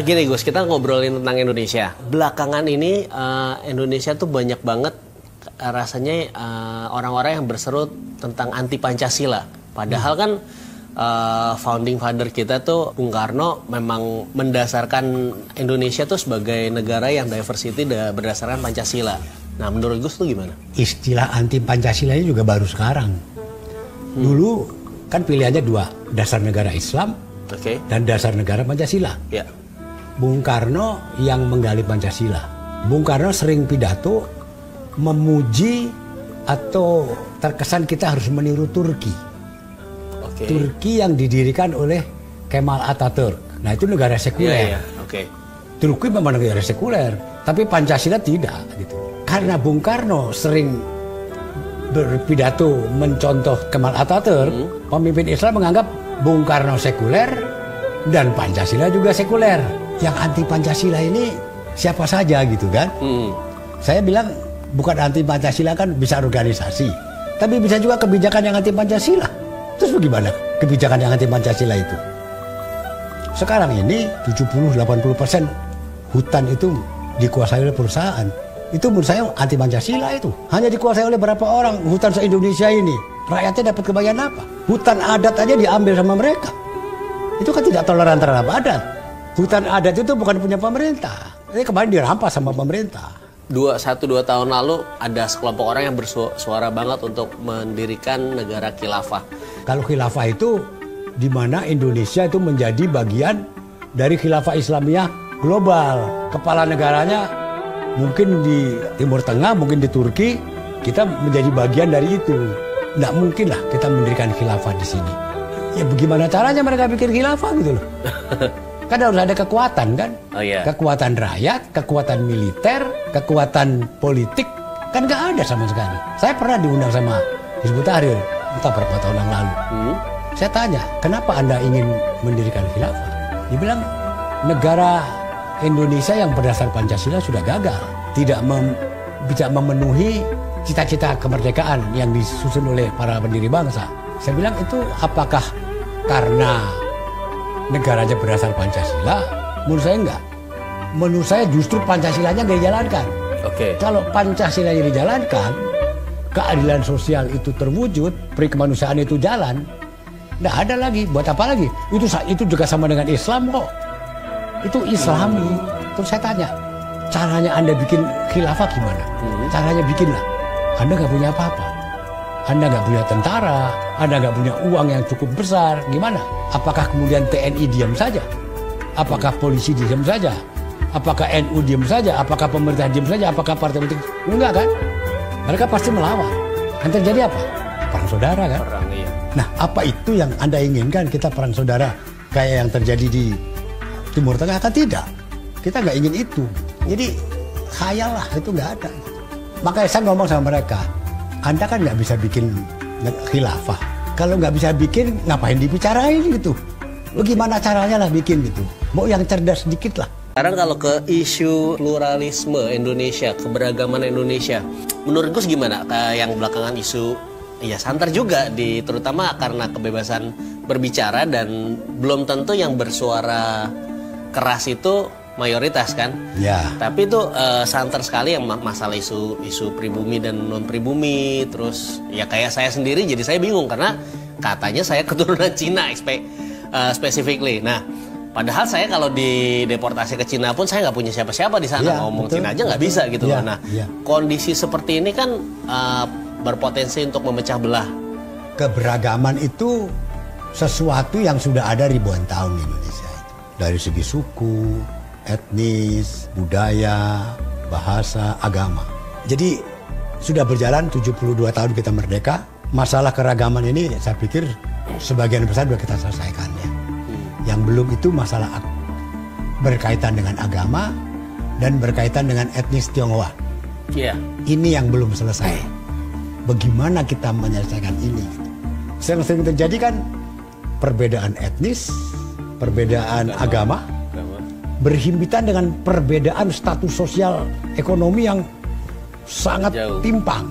Gini Gus, kita ngobrolin tentang Indonesia. Belakangan ini Indonesia tuh banyak banget rasanya orang-orang yang berseru tentang anti Pancasila. Padahal kan founding father kita tuh Bung Karno memang mendasarkan Indonesia tuh sebagai negara yang diversity berdasarkan Pancasila. Nah menurut Gus tuh gimana? Istilah anti Pancasila ini juga baru sekarang. Dulu kan pilihannya dua, dasar negara Islam dan dasar negara Pancasila. Ya. Bung Karno yang menggali Pancasila. Bung Karno sering pidato memuji atau terkesan kita harus meniru Turki. Turki yang didirikan oleh Kemal Atatürk. Nah itu negara sekuler. Turki memang negara sekuler, tapi Pancasila tidak. Gitu. Karena Bung Karno sering berpidato mencontoh Kemal Atatürk, pemimpin Islam menganggap Bung Karno sekuler dan Pancasila juga sekuler. Yang anti Pancasila ini siapa saja gitu kan? Saya bilang bukan anti Pancasila kan bisa organisasi, tapi bisa juga kebijakan yang anti Pancasila. Terus bagaimana kebijakan yang anti Pancasila itu? Sekarang ini 70-80% hutan itu dikuasai oleh perusahaan. Itu menurut saya anti Pancasila itu. Hanya dikuasai oleh berapa orang hutan se-Indonesia ini. Rakyatnya dapat kebagian apa? Hutan adat aja diambil sama mereka. Itu kan tidak toleran terhadap adat. Hutan adat itu bukan punya pemerintah. Ini kemarin dirampas sama pemerintah. 1-2 tahun lalu ada sekelompok orang yang bersuara banget untuk mendirikan negara khilafah. Kalau khilafah itu di mana Indonesia itu menjadi bagian dari khilafah Islamiyah global. Kepala negaranya mungkin di Timur Tengah, mungkin di Turki, kita menjadi bagian dari itu. Nggak mungkin lah kita mendirikan khilafah di sini. Ya bagaimana caranya mereka bikin khilafah gitu loh. Kan harus ada kekuatan kan. Kekuatan rakyat, kekuatan militer, kekuatan politik. Kan nggak ada sama sekali. Saya pernah diundang sama Hizbut Tahrir, entah berapa tahun yang lalu. Saya tanya, kenapa Anda ingin mendirikan khilafah? Dia bilang, negara Indonesia yang berdasar Pancasila sudah gagal. Tidak memenuhi cita-cita kemerdekaan yang disusun oleh para pendiri bangsa. Saya bilang itu apakah karena negaranya berdasar Pancasila? Menurut saya enggak. Menurut saya justru Pancasilanya nggak dijalankan. Kalau Pancasilanya dijalankan, keadilan sosial itu terwujud, perikemanusiaan itu jalan, nggak ada lagi. Buat apa lagi? Itu juga sama dengan Islam kok. Itu Islami. Terus saya tanya, caranya Anda bikin khilafah gimana? Caranya bikinlah. Anda nggak punya apa-apa. Anda nggak punya tentara, Anda nggak punya uang yang cukup besar, gimana? Apakah kemudian TNI diam saja? Apakah polisi diam saja? Apakah NU diam saja? Apakah pemerintah diam saja? Apakah partai politik? Enggak kan? Mereka pasti melawan. Yang terjadi apa? Perang saudara kan? Perang, iya. Nah, apa itu yang Anda inginkan kita perang saudara kayak yang terjadi di Timur Tengah? Kan tidak. Kita nggak ingin itu. Jadi khayal lah, itu nggak ada. Makanya saya ngomong sama mereka, Anda kan nggak bisa bikin khilafah. Kalau nggak bisa bikin, ngapain dibicarain gitu? Lo gimana caranya lah bikin gitu? Mau yang cerdas sedikit lah. Sekarang kalau ke isu pluralisme Indonesia, keberagaman Indonesia, menurut Gus gimana? Yang belakangan isu, ya santer juga, terutama karena kebebasan berbicara dan belum tentu yang bersuara keras itu mayoritas kan? Ya. Tapi itu santer sekali yang masalah isu pribumi dan non pribumi. Terus ya kayak saya sendiri, jadi saya bingung karena katanya saya keturunan Cina specifically. Nah, padahal saya kalau dideportasi ke Cina pun saya nggak punya siapa-siapa di sana, ngomong betul, Cina aja nggak bisa gitu loh. Nah, kondisi seperti ini kan berpotensi untuk memecah belah. Keberagaman itu sesuatu yang sudah ada ribuan tahun di Indonesia itu. Dari segi suku, etnis, budaya, bahasa, agama. Jadi sudah berjalan 72 tahun kita merdeka. Masalah keragaman ini saya pikir sebagian besar sudah kita selesaikan ya. Yang belum itu masalah berkaitan dengan agama dan berkaitan dengan etnis Tionghoa. Ini yang belum selesai. Bagaimana kita menyelesaikan ini? Yang sering terjadi kan perbedaan etnis, perbedaan agama, berhimpitan dengan perbedaan status sosial ekonomi yang sangat timpang.